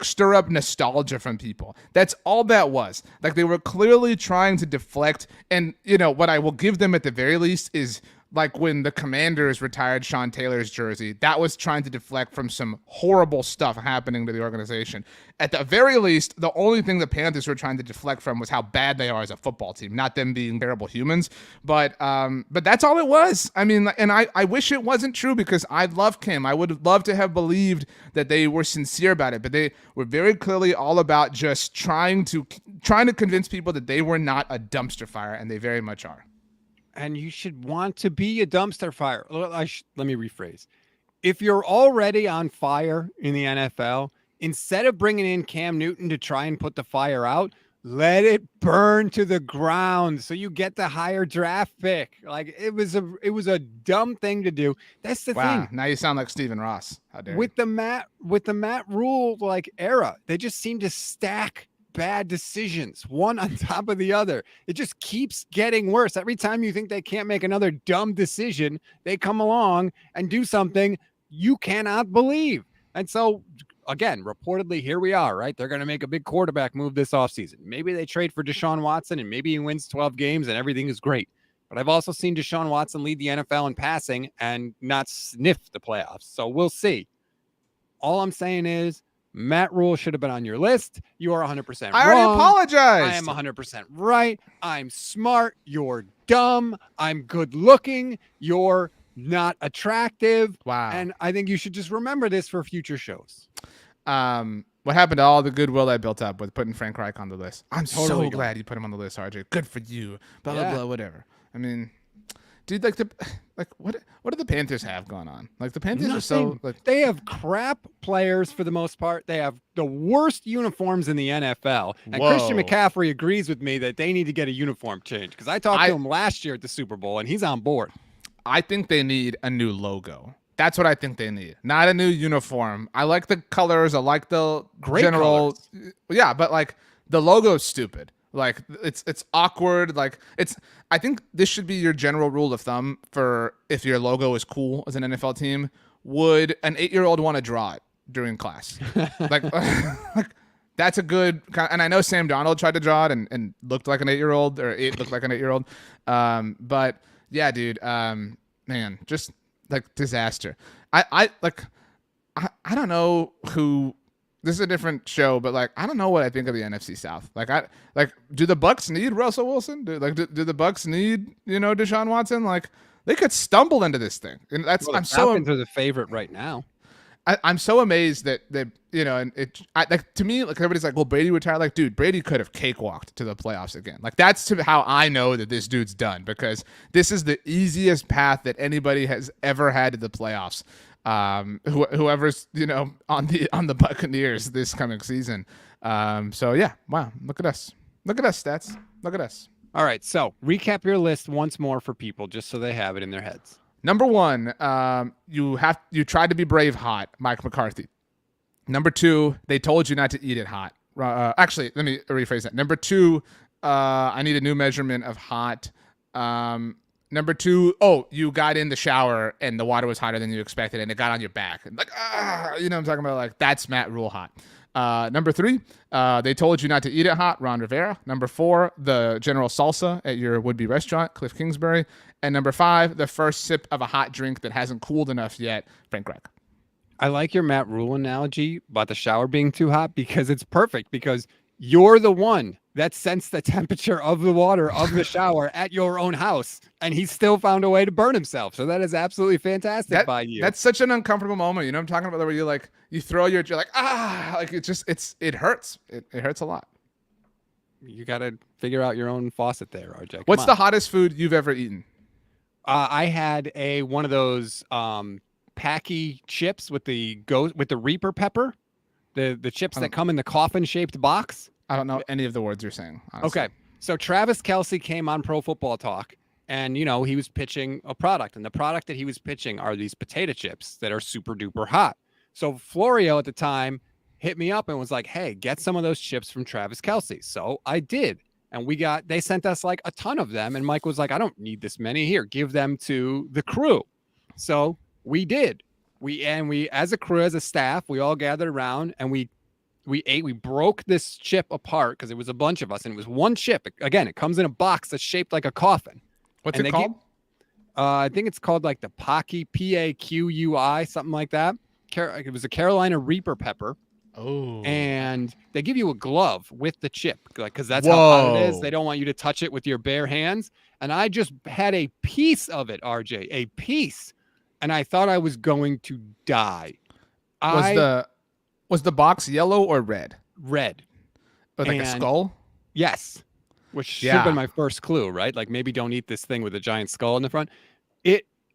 stir up nostalgia from people. That's all that was. They were clearly trying to deflect. And, what I will give them at the very least is when the Commanders retired Sean Taylor's jersey, that was trying to deflect from some horrible stuff happening to the organization. At the very least, the only thing the Panthers were trying to deflect from was how bad they are as a football team, not them being terrible humans. But that's all it was. I mean, and I wish it wasn't true, because I love Cam. I would love to have believed that they were sincere about it, but they were very clearly all about just trying to convince people that they were not a dumpster fire, and they very much are. And you should want to be a dumpster fire. Let me rephrase. If you're already on fire in the NFL, instead of bringing in Cam Newton to try and put the fire out, let it burn to the ground so you get the higher draft pick. It was a dumb thing to do. That's the thing. Now you sound like Stephen Ross. How dare you? With the Matt Rule era, they just seem to stack bad decisions, one on top of the other. It just keeps getting worse. Every time you think they can't make another dumb decision, they come along and do something you cannot believe. And so, again, reportedly, here we are, right? They're going to make a big quarterback move this offseason. Maybe they trade for Deshaun Watson, and maybe he wins 12 games and everything is great. But I've also seen Deshaun Watson lead the NFL in passing and not sniff the playoffs. So we'll see. All I'm saying is, Matt Rule should have been on your list. You are 100% wrong. I already apologized. I am 100% right. I'm smart. You're dumb. I'm good looking. You're not attractive. Wow. And I think you should just remember this for future shows. What happened to all the goodwill I built up with putting Frank Reich on the list? I'm totally so glad you put him on the list, RJ. Good for you. Blah, Yeah. blah, blah, whatever. I mean, dude, what do the Panthers have going on? The Panthers are so they have crap players for the most part. They have the worst uniforms in the NFL. And Whoa. Christian McCaffrey agrees with me that they need to get a uniform change, because I talked to him last year at the Super Bowl and he's on board. I think they need a new logo. That's what I think they need. Not a new uniform. I like the colors. I like the Great general. colors. Yeah, but The logo's stupid. Like it's awkward. Like I think this should be your general rule of thumb for if your logo is cool as an NFL team. Would an 8-year-old want to draw it during class? Like, like that's a good. And I know Sam Darnold tried to draw it and looked like an 8-year-old, or it looked like an 8-year-old. But yeah, dude. Man, just like disaster. I don't know who. This is a different show, but like I don't know what I think of the NFC South. Do the Bucks need Russell Wilson? Do the Bucks need Deshaun Watson? Like they could stumble into this thing, and that's the Falcons are the favorite right now. I'm so amazed that and like to me, like everybody's like, well, Brady retired. Like, dude, Brady could have cakewalked to the playoffs again. Like that's how I know that this dude's done, because this is the easiest path that anybody has ever had to the playoffs. Whoever's on the Buccaneers this coming season. So yeah, wow, look at us, stats, look at us. All right, so recap your list once more for people, just so they have it in their heads. Number 1, you tried to be brave hot, Mike McCarthy. Number 2, they told you not to eat it hot. Actually, let me rephrase that. Number 2, I need a new measurement of hot. Number 2, you got in the shower and the water was hotter than you expected and it got on your back. Like, what I'm talking about? Like, that's Matt Rule hot. Number 3, they told you not to eat it hot, Ron Rivera. Number 4, the General Salsa at your would-be restaurant, Cliff Kingsbury. And number 5, the first sip of a hot drink that hasn't cooled enough yet, Frank Reich. I like your Matt Rule analogy about the shower being too hot, because it's perfect, because you're the one that sensed the temperature of the water of the shower at your own house, and he still found a way to burn himself. So that is absolutely fantastic by you. That's such an uncomfortable moment. You know what I'm talking about? Where you like, you throw you're like, like it hurts. It hurts a lot. You got to figure out your own faucet there, RJ. What's the hottest food you've ever eaten? I had one of those Packy chips with the Reaper pepper, the chips that come in the coffin-shaped box. I don't know any of the words you're saying, honestly. Okay, so Travis Kelce came on Pro Football Talk, and he was pitching a product, and the product that he was pitching are these potato chips that are super duper hot. So Florio at the time hit me up and was like, "Hey, get some of those chips from Travis Kelce." So I did. And they sent us like a ton of them. And Mike was like, "I don't need this many. Here, give them to the crew." So we did. We, as a crew, as a staff, we all gathered around and we ate. We broke this chip apart because it was a bunch of us, and it was one chip. Again, it comes in a box that's shaped like a coffin. What's it called? I think it's called like the Packy, P-A-Q-U-I, something like that. It was a Carolina Reaper pepper. Oh. And they give you a glove with the chip, like, because that's how hot it is. They don't want you to touch it with your bare hands. And I just had a piece of it, RJ, a piece, and I thought I was going to die. Was the box yellow or red? Red. Like a skull? Yes. Which should have been my first clue, right? Like, maybe don't eat this thing with a giant skull in the front.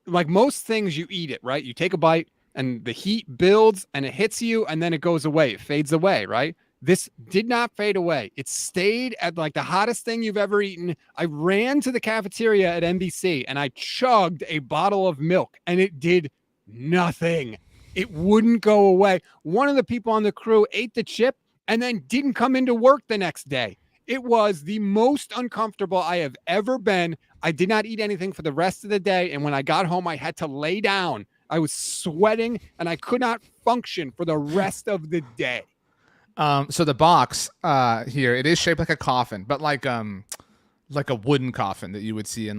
Like most things, you eat it, right? You take a bite, and the heat builds and it hits you and then it goes away. It fades away, right? This did not fade away. It stayed at like the hottest thing you've ever eaten. I ran to the cafeteria at NBC and I chugged a bottle of milk and it did nothing. It wouldn't go away. One of the people on the crew ate the chip and then didn't come into work the next day. It was the most uncomfortable I have ever been. I did not eat anything for the rest of the day. And when I got home, I had to lay down. I was sweating and I could not function for the rest of the day. So the box here, it is shaped like a coffin, but like a wooden coffin that you would see in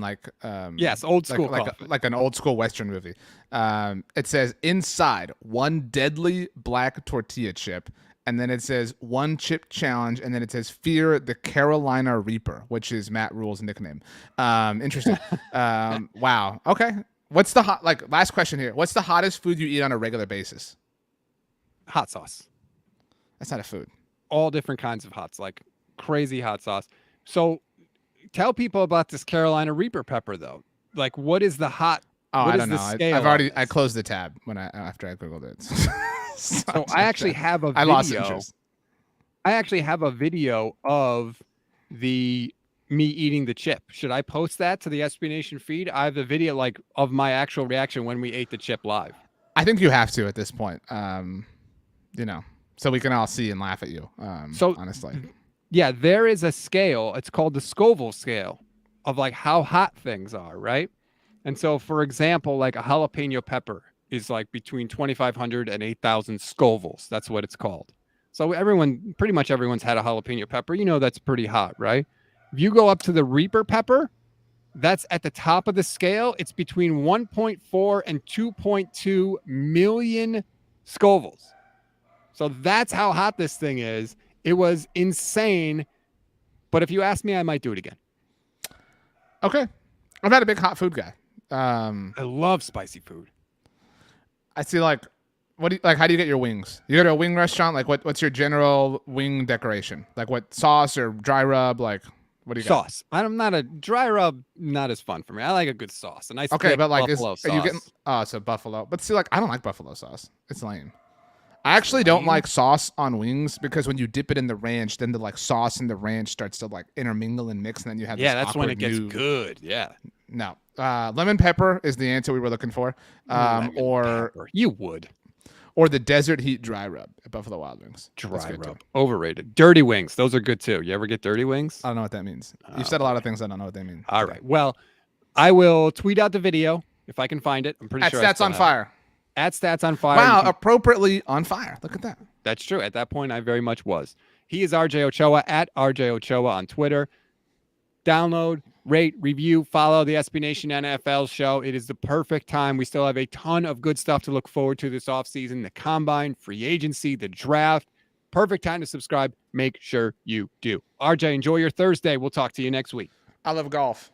yes, old school like an old school Western movie. It says inside one deadly black tortilla chip, and then it says one chip challenge, and then it says fear the Carolina Reaper, which is Matt Rule's nickname. Interesting. Wow. Okay. What's the last question here? What's the hottest food you eat on a regular basis? Hot sauce. That's not a food. All different kinds of hots, like crazy hot sauce. So tell people about this Carolina Reaper pepper, though. Like, what is the hot? Oh, I don't know. I closed the tab after I Googled it. So I actually have a video. I lost interest. I actually have a video of me eating the chip. Should I post that to the SB Nation feed? I have the video of my actual reaction when we ate the chip live. I think you have to at this point. So we can all see and laugh at you. Honestly, Yeah, there is a scale. It's called the Scoville scale of like how hot things are, right? And so, for example, like a jalapeno pepper is like between 2,500 and 8,000 Scovilles. That's what it's called. So pretty much everyone's had a jalapeno pepper. You know that's pretty hot, right? If you go up to the Reaper pepper, that's at the top of the scale. It's between 1.4 and 2.2 million Scovilles. So that's how hot this thing is. It was insane. But if you ask me, I might do it again. Okay. I'm not a big hot food guy. I love spicy food. I see like how do you get your wings? You go to a wing restaurant, like what's your general wing decoration? Like what sauce or dry rub? Like what do you got? Sauce. I'm not a dry rub, not as fun for me. I like a good sauce. A nice okay, but like buffalo sauce. Are you getting so buffalo. But see, like I don't like buffalo sauce. It's lame. I actually don't like sauce on wings because when you dip it in the ranch, then the like sauce and the ranch starts to like intermingle and mix, and then you have this that's when it gets new... good. Yeah. No, lemon pepper is the answer we were looking for, Pepper. You would. Or the desert heat dry rub at Buffalo Wild Wings. Dry rub, overrated. Dirty wings, those are good too. You ever get dirty wings? I don't know what that means. You've said a lot of things I don't know what they mean. All right. Well, I will tweet out the video if I can find it. I'm pretty sure. At Stats on Fire. At Stats on Fire. Wow, appropriately on fire. Look at that. That's true. At that point, I very much was. He is RJ Ochoa at RJ Ochoa on Twitter. Download, rate, review, follow the SB Nation NFL show. It is the perfect time. We still have a ton of good stuff to look forward to this offseason. The combine, free agency, the draft. Perfect time to subscribe. Make sure you do. RJ, enjoy your Thursday. We'll talk to you next week. I love golf.